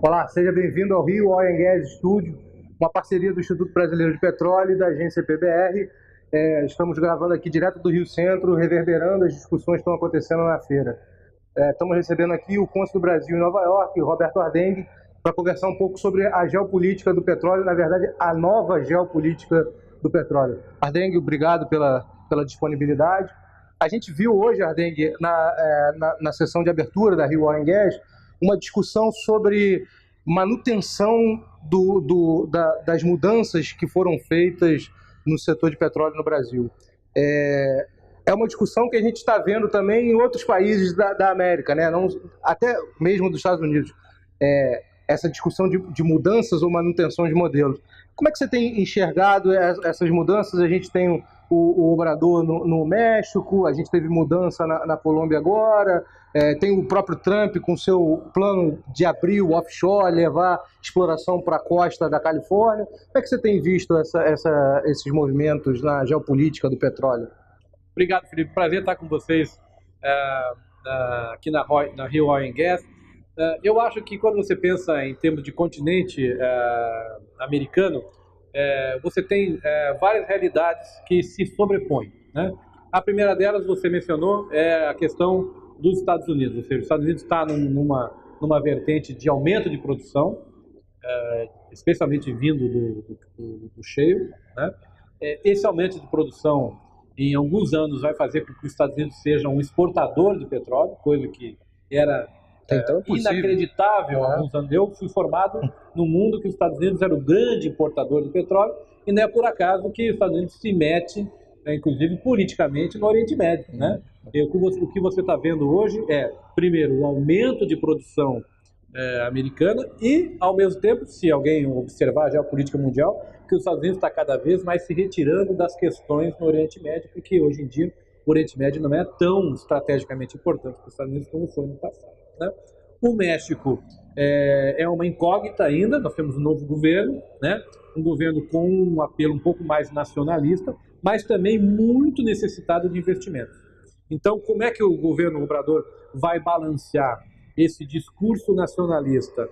Olá, seja bem-vindo ao Rio Oil and Gas Studio, uma parceria do Instituto Brasileiro de Petróleo e da agência PBR. Estamos gravando aqui direto do Rio Centro, reverberando as discussões que estão acontecendo na feira. Estamos recebendo aqui o cônsul do Brasil em Nova York, Roberto Ardenghy, para conversar um pouco sobre a geopolítica do petróleo, na verdade, a nova geopolítica do petróleo. Ardenghy, obrigado pela disponibilidade. A gente viu hoje, Ardenghy, na sessão de abertura da Rio Oil and Gas, uma discussão sobre manutenção das mudanças que foram feitas no setor de petróleo no Brasil. É uma discussão que a gente está vendo também em outros países da América, né? Não, até mesmo dos Estados Unidos. Essa discussão de mudanças ou manutenção de modelos. Como é que você tem enxergado essas mudanças? A gente tem o Obrador no México, a gente teve mudança na Colômbia agora, tem o próprio Trump com seu plano de abrir o offshore, levar exploração para a costa da Califórnia. Como é que você tem visto esses movimentos na geopolítica do petróleo? Obrigado, Felipe. Prazer estar com vocês aqui na Rio Oil and Gas. Eu acho que quando você pensa em termos de continente americano, você tem várias realidades que se sobrepõem, né? A primeira delas, você mencionou, é a questão dos Estados Unidos. Ou seja, os Estados Unidos está numa vertente de aumento de produção, especialmente vindo do shale, né? Esse aumento de produção, em alguns anos, vai fazer com que os Estados Unidos sejam um exportador de petróleo, coisa que era inacreditável há alguns anos. Eu fui formado no mundo que os Estados Unidos era o grande importador de petróleo, e não é por acaso que os Estados Unidos se mete, inclusive politicamente, no Oriente Médio, né? O que você está vendo hoje é, primeiro, o aumento de produção americana e, ao mesmo tempo, se alguém observar a geopolítica mundial, que os Estados Unidos está cada vez mais se retirando das questões no Oriente Médio, porque hoje em dia o Oriente Médio não é tão estrategicamente importante para os Estados Unidos como foi no passado, né? O México é uma incógnita ainda. Nós temos um novo governo, né? Um governo com um apelo um pouco mais nacionalista, mas também muito necessitado de investimentos. Então, como é que o governo Obrador vai balancear esse discurso nacionalista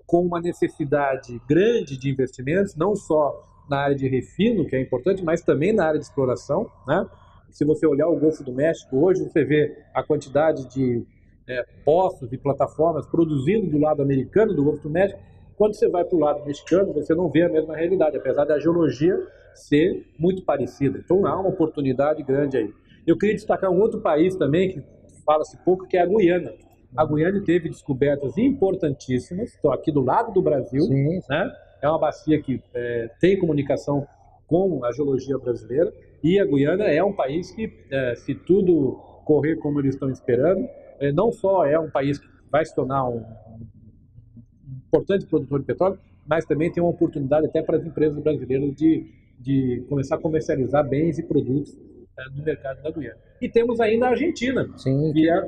com uma necessidade grande de investimentos, não só na área de refino, que é importante, mas também na área de exploração, né? Se você olhar o Golfo do México, hoje você vê a quantidade de poços e plataformas produzindo do lado americano do Golfo do México. Quando você vai para o lado mexicano, você não vê a mesma realidade, apesar da geologia ser muito parecida. Então há uma oportunidade grande aí. Eu queria destacar um outro país também, que fala-se pouco, que é a Guiana. A Guiana teve descobertas importantíssimas, estou aqui do lado do Brasil, né? É uma bacia que tem comunicação com a geologia brasileira, e a Guiana é um país que, se tudo correr como eles estão esperando, não só é um país que vai se tornar um importante produtor de petróleo, mas também tem uma oportunidade até para as empresas brasileiras de começar a comercializar bens e produtos no mercado da Guiana. E temos ainda a Argentina,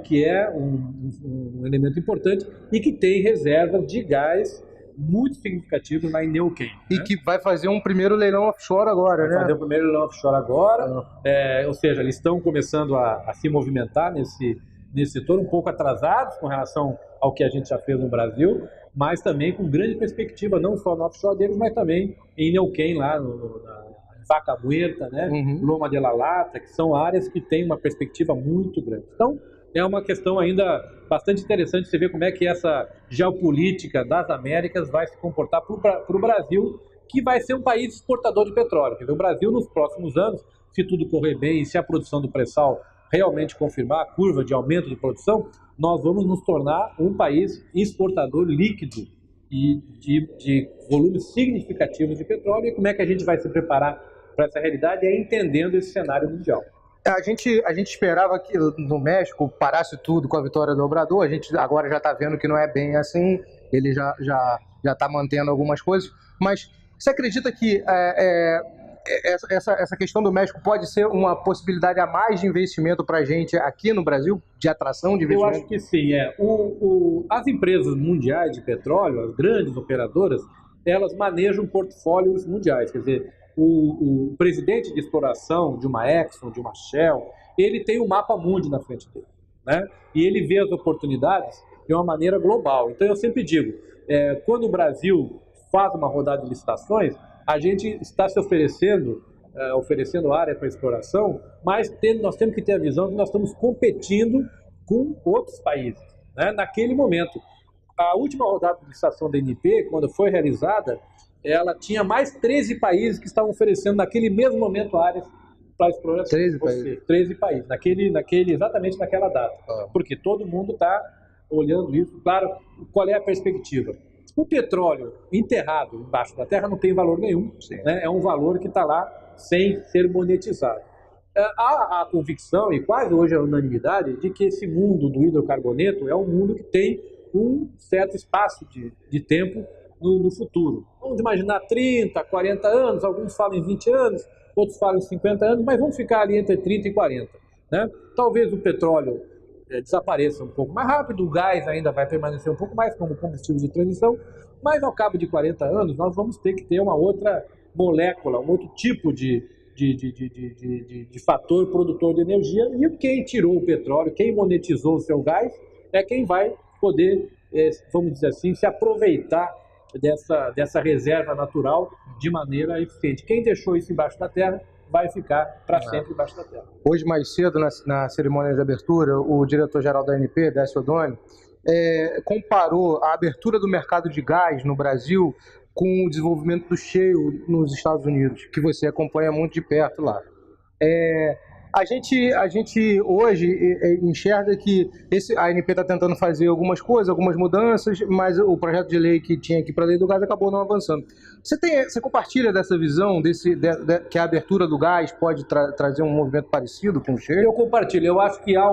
que é um elemento importante e que tem reservas de gás muito significativo na Neuquén. E que vai fazer um primeiro leilão offshore agora, né? Vai fazer o primeiro leilão offshore agora, ou seja, eles estão começando a se movimentar nesse setor, um pouco atrasados com relação ao que a gente já fez no Brasil, mas também com grande perspectiva, não só no offshore deles, mas também em Neuquén, lá na Vaca Muerta, né? Loma de la Lata, que são áreas que têm uma perspectiva muito grande. Então, é uma questão ainda bastante interessante você ver como é que essa geopolítica das Américas vai se comportar para o Brasil, que vai ser um país exportador de petróleo. Quer dizer, o Brasil, nos próximos anos, se tudo correr bem e se a produção do pré-sal realmente confirmar a curva de aumento de produção, nós vamos nos tornar um país exportador líquido e de volumes significativos de petróleo. E como é que a gente vai se preparar para essa realidade? É entendendo esse cenário mundial. A gente esperava que no México parasse tudo com a vitória do Obrador. A gente agora já está vendo que não é bem assim. Ele já está mantendo algumas coisas. Mas você acredita que essa questão do México pode ser uma possibilidade a mais de investimento para a gente aqui no Brasil, de atração de investimento? Eu acho que sim. As empresas mundiais de petróleo, as grandes operadoras, elas manejam portfólios mundiais. Quer dizer, o presidente de exploração de uma Exxon, de uma Shell, ele tem o mapa mundi na frente dele, né? E ele vê as oportunidades de uma maneira global. Então eu sempre digo, quando o Brasil faz uma rodada de licitações, a gente está se oferecendo área para exploração, mas nós temos que ter a visão que nós estamos competindo com outros países, né? Naquele momento. A última rodada de licitação da ANP, quando foi realizada, ela tinha mais 13 países que estavam oferecendo naquele mesmo momento áreas para exploração. 13 países? 13 países, exatamente naquela data. Porque todo mundo está olhando isso. Claro, qual é a perspectiva? O petróleo enterrado embaixo da terra não tem valor nenhum, né? É um valor que está lá sem ser monetizado. Há a convicção, e quase hoje a unanimidade, de que esse mundo do hidrocarboneto é um mundo que tem um certo espaço de tempo no futuro. Vamos imaginar 30, 40 anos, alguns falam em 20 anos, outros falam em 50 anos, mas vamos ficar ali entre 30 e 40. Né? Talvez o petróleo desapareça um pouco mais rápido, o gás ainda vai permanecer um pouco mais como combustível de transição, mas ao cabo de 40 anos nós vamos ter que ter uma outra molécula, um outro tipo de fator produtor de energia, e quem tirou o petróleo, quem monetizou o seu gás, é quem vai poder, vamos dizer assim, se aproveitar dessa reserva natural de maneira eficiente. Quem deixou isso embaixo da terra vai ficar para sempre embaixo da terra. Hoje, mais cedo, na cerimônia de abertura, o diretor-geral da ANP, Décio Oddoni, comparou a abertura do mercado de gás no Brasil com o desenvolvimento do shale nos Estados Unidos, que você acompanha muito de perto lá. A gente hoje enxerga que a ANP está tentando fazer algumas coisas, algumas mudanças, mas o projeto de lei que tinha aqui para a lei do gás acabou não avançando. Você compartilha dessa visão que a abertura do gás pode trazer um movimento parecido com o shale? Eu compartilho. Eu acho que há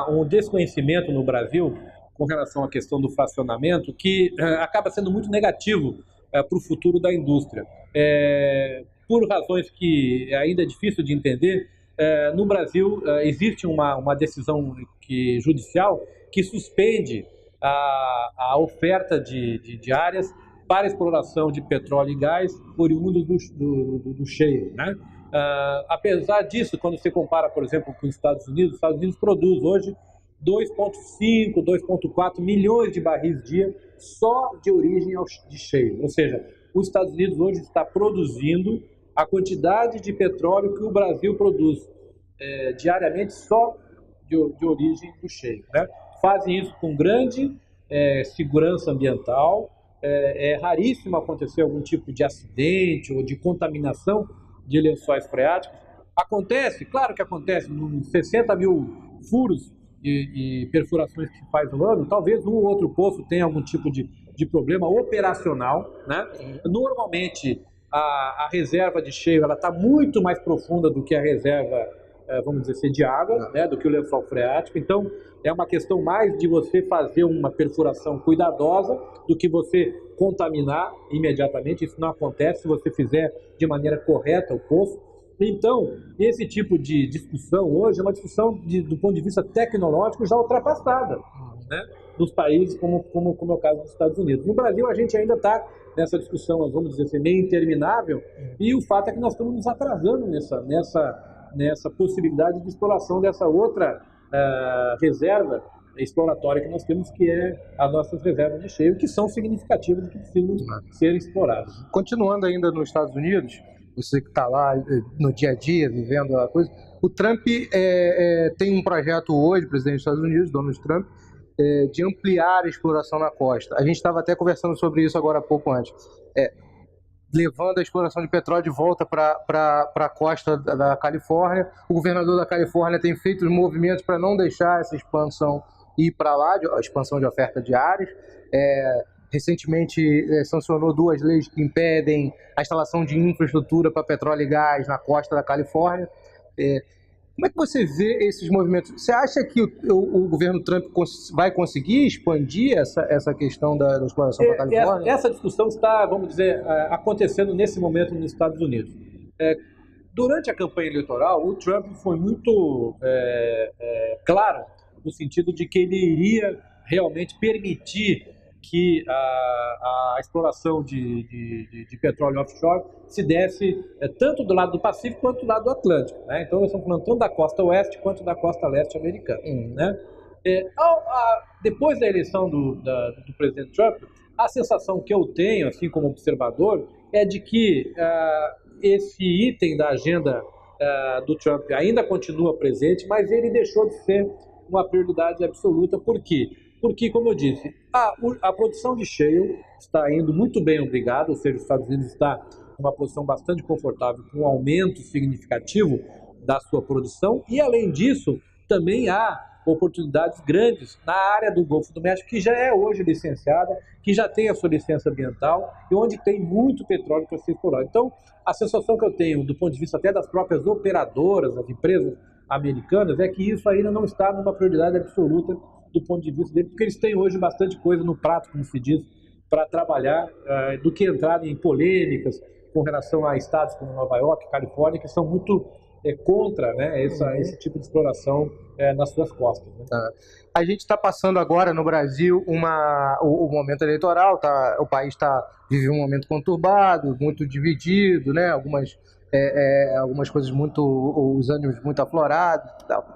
um desconhecimento no Brasil com relação à questão do fracionamento que acaba sendo muito negativo para o futuro da indústria. Por razões que ainda é difícil de entender, no Brasil existe uma decisão judicial que suspende a oferta de áreas para exploração de petróleo e gás oriundos do shale, né? Apesar disso, quando você compara, por exemplo, com os Estados Unidos produz hoje 2,5, 2,4 milhões de barris dia só de origem de shale. Ou seja, os Estados Unidos hoje está produzindo a quantidade de petróleo que o Brasil produz diariamente só de origem do shale, né? Fazem isso com grande segurança ambiental. É raríssimo acontecer algum tipo de acidente ou de contaminação de lençóis freáticos. Acontece, claro que acontece, nos 60 mil furos e perfurações que faz no ano, talvez um ou outro poço tenha algum tipo de problema operacional, né? Normalmente a reserva de shale está muito mais profunda do que a reserva, vamos dizer assim, de água, né, do que o lençol freático. Então é uma questão mais de você fazer uma perfuração cuidadosa do que você contaminar imediatamente. Isso não acontece se você fizer de maneira correta o poço. Então, esse tipo de discussão hoje é uma discussão do ponto de vista tecnológico já ultrapassada, né, nos países como é o caso dos Estados Unidos. No Brasil, a gente ainda está nessa discussão, vamos dizer assim, meio interminável, e o fato é que nós estamos nos atrasando nessa possibilidade de exploração dessa outra reserva exploratória que nós temos, que é as nossas reservas de shale, que são significativas e que precisam ser exploradas. Continuando ainda nos Estados Unidos, você que está lá no dia a dia, vivendo a coisa, o Trump tem um projeto hoje, presidente dos Estados Unidos, Donald Trump, de ampliar a exploração na costa. A gente estava até conversando sobre isso agora há pouco antes. Levando a exploração de petróleo de volta para a costa da Califórnia. O governador da Califórnia tem feito os movimentos para não deixar essa expansão ir para lá, a expansão de oferta de áreas. Recentemente sancionou 2 leis que impedem a instalação de infraestrutura para petróleo e gás na costa da Califórnia. Como é que você vê esses movimentos? Você acha que o governo Trump vai conseguir expandir essa questão da exploração para a Califórnia? Essa discussão está, vamos dizer, acontecendo nesse momento nos Estados Unidos. Durante a campanha eleitoral, o Trump foi muito claro no sentido de que ele iria realmente permitir que a exploração de petróleo offshore se desse tanto do lado do Pacífico quanto do lado do Atlântico, né? Então nós estamos falando tanto da costa oeste quanto da costa leste americana, né? depois da eleição do presidente Trump, a sensação que eu tenho, assim como observador, é de que esse item da agenda do Trump ainda continua presente, mas ele deixou de ser uma prioridade absoluta. Por quê? Porque, como eu disse, a produção de shale está indo muito bem, obrigado, ou seja, os Estados Unidos está numa posição bastante confortável, com um aumento significativo da sua produção, e além disso, também há oportunidades grandes na área do Golfo do México, que já é hoje licenciada, que já tem a sua licença ambiental e onde tem muito petróleo para ser explorado. Então, a sensação que eu tenho, do ponto de vista até das próprias operadoras, das empresas americanas, é que isso ainda não está numa prioridade absoluta do ponto de vista deles, porque eles têm hoje bastante coisa no prato, como se diz, para trabalhar, do que entrar em polêmicas com relação a estados como Nova York, Califórnia, que são muito contra, né, esse tipo de exploração nas suas costas. Né? A gente está passando agora no Brasil o momento eleitoral, o país vive um momento conturbado, muito dividido, né, algumas coisas os ânimos muito aflorados e tal.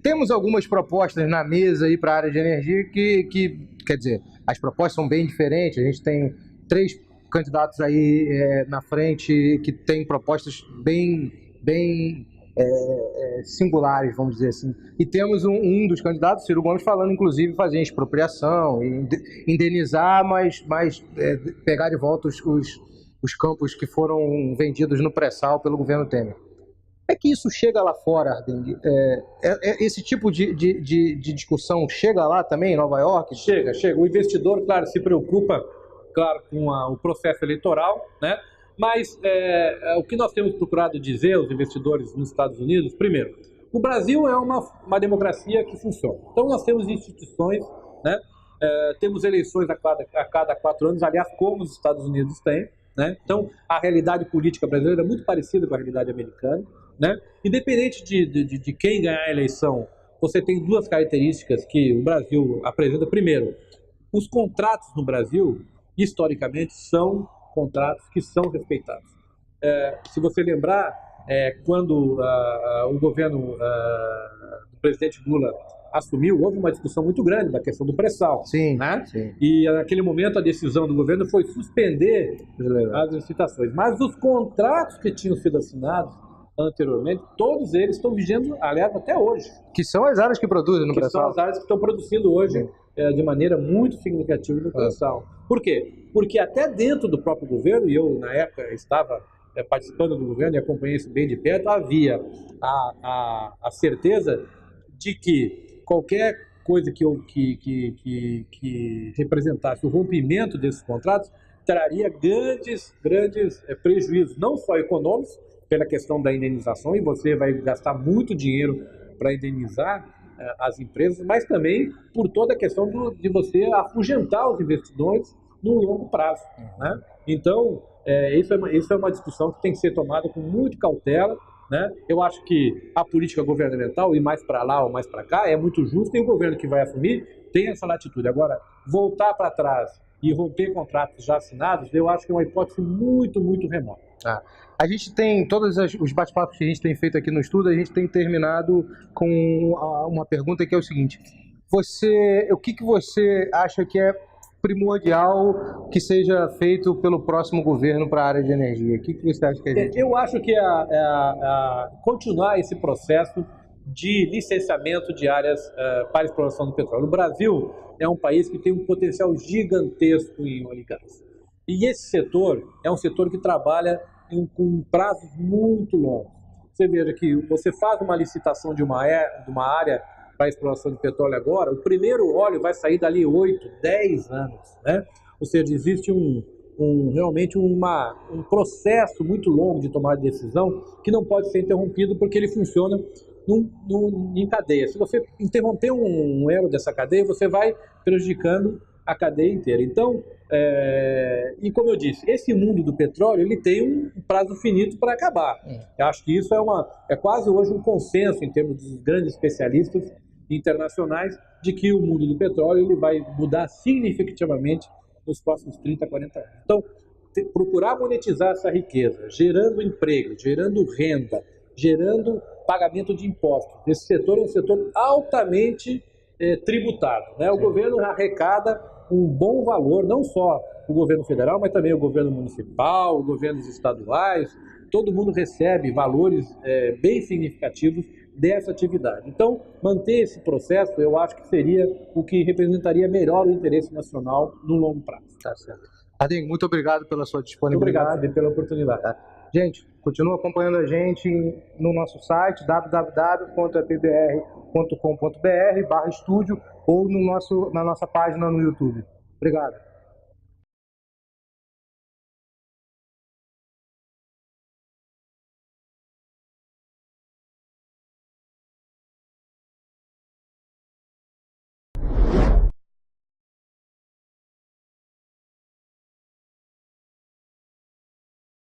Temos algumas propostas na mesa aí para a área de energia que, quer dizer, as propostas são bem diferentes. A gente tem 3 candidatos aí na frente que têm propostas bem singulares, vamos dizer assim. E temos um dos candidatos, Ciro Gomes, falando inclusive fazer expropriação, indenizar, mas pegar de volta os campos que foram vendidos no pré-sal pelo governo Temer. É que isso chega lá fora, Ardeng? Esse tipo de discussão chega lá também, em Nova York? Chega. O investidor, claro, se preocupa, claro, com o processo eleitoral, né? Mas o que nós temos procurado dizer aos investidores nos Estados Unidos, primeiro, o Brasil é uma democracia que funciona. Então nós temos instituições, né? Temos eleições a cada 4 anos, aliás, como os Estados Unidos têm, né? Então a realidade política brasileira é muito parecida com a realidade americana, né? Independente de quem ganhar a eleição, você tem 2 características que o Brasil apresenta. Primeiro, os contratos no Brasil, historicamente, são contratos que são respeitados. Se você lembrar, quando o governo do presidente Lula assumiu, houve uma discussão muito grande da questão do pré-sal. Sim, né? Sim. E naquele momento a decisão do governo foi suspender as licitações. Mas os contratos que tinham sido assinados anteriormente, todos eles estão vigendo, aliás, até hoje. Que são as áreas que produzem no pré-sal. Que são as áreas que estão produzindo hoje de maneira muito significativa no pré-sal. Por quê? Porque até dentro do próprio governo, e eu na época estava participando do governo e acompanhei isso bem de perto, havia a certeza de que qualquer coisa que representasse o rompimento desses contratos traria grandes prejuízos, não só econômicos, pela questão da indenização, e você vai gastar muito dinheiro para indenizar as empresas, mas também por toda a questão de você afugentar os investidores no longo prazo. Né? Então, isso é uma discussão que tem que ser tomada com muita cautela. Né? Eu acho que a política governamental, ir mais para lá ou mais para cá, é muito justa, e o governo que vai assumir tem essa latitude. Agora, voltar para trás e romper contratos já assinados, eu acho que é uma hipótese muito, muito remota. A gente tem, todos os bate-papos que a gente tem feito aqui no estudo, a gente tem terminado com uma pergunta que é o seguinte: o que você acha que é primordial que seja feito pelo próximo governo para a área de energia? O que você acha que a gente... Eu acho que continuar esse processo de licenciamento de áreas para exploração do petróleo. O Brasil é um país que tem um potencial gigantesco em óleo e gás. E esse setor é um setor que trabalha com prazos muito longos. Você veja que você faz uma licitação de uma área para exploração de petróleo agora, o primeiro óleo vai sair dali 8, 10 anos. Né? Ou seja, existe realmente um processo muito longo de tomar decisão que não pode ser interrompido, porque ele funciona em cadeia. Se você interromper um elo dessa cadeia, você vai prejudicando a cadeia inteira. Então, e como eu disse, esse mundo do petróleo ele tem um prazo finito para acabar. Eu acho que isso é quase hoje um consenso em termos dos grandes especialistas internacionais de que o mundo do petróleo ele vai mudar significativamente nos próximos 30, 40 anos. Então, procurar monetizar essa riqueza, gerando emprego, gerando renda, gerando pagamento de impostos. Esse setor é um setor altamente tributado, né? O governo arrecada um bom valor, não só o governo federal, mas também o governo municipal, os governos estaduais, todo mundo recebe valores bem significativos dessa atividade. Então, manter esse processo, eu acho que seria o que representaria melhor o interesse nacional no longo prazo. Tá certo. Ardem, muito obrigado pela sua Muito disponibilidade. obrigado, Felipe, pela oportunidade. Gente, continua acompanhando a gente no nosso site www.epbr.com.br/estúdio ou na nossa página no YouTube. Obrigado.